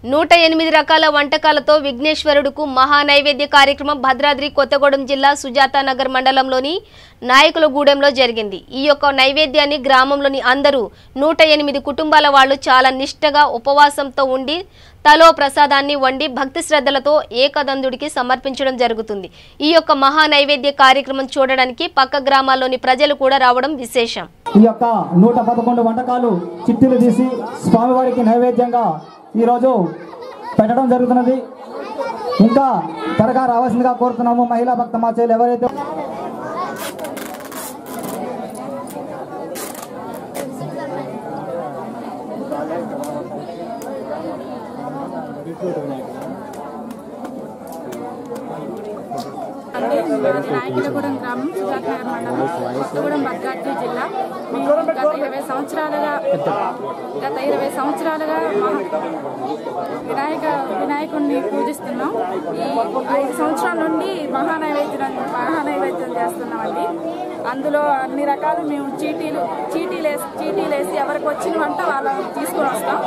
108 రకాల వంటకాలతో విఘ్నేశ్వరుడుకు మహా నైవేద్య కార్యక్రమం భద్రాద్రి కొత్తగూడెం జిల్లా సుజాత నగర్ మండలంలోని నాయకులగూడెంలో జరిగింది। ఈ యొక్క నైవేద్యాన్ని గ్రామంలోని అందరూ 108 కుటుంబాల వాళ్ళు చాలా నిష్టగా ఉపవాసంతో ఉండి తలో ప్రసాదాన్ని వండి భక్తి శ్రద్ధలతో ఏకదందుడికి సమర్పించడం జరుగుతుంది। ఈ యొక్క మహా నైవేద్య కార్యక్రమం చూడడానికి పక్క గ్రామాల్లోని ప్రజలు కూడా రావడం విశేషం। ఈ యొక్క 111 వంటకాలు చిట్టీలు తీసి స్వామివారికి నైవేద్యంగా ఈ రోజు పెట్టడం జరుగుతున్నది। ఇంకా త్వరగా రావాల్సిందిగా కోరుతున్నాము మహిళా భక్త మాచేలు ఎవరైతే నాయకులగూడెం గ్రామం సుజాత నగర్ మండలం కొత్తగూడెం భద్రాద్రి జిల్లా గత 20 సంవత్సరాలుగా వినాయకుడిని పూజిస్తున్నాం। ఈ 5 సంవత్సరాల నుండి మహానైవేద్యం చేస్తున్నామండి। అందులో అన్ని రకాలు మేము చీటీలేసి ఎవరికి వచ్చిన వంట వాళ్ళ తీసుకొని వస్తాం।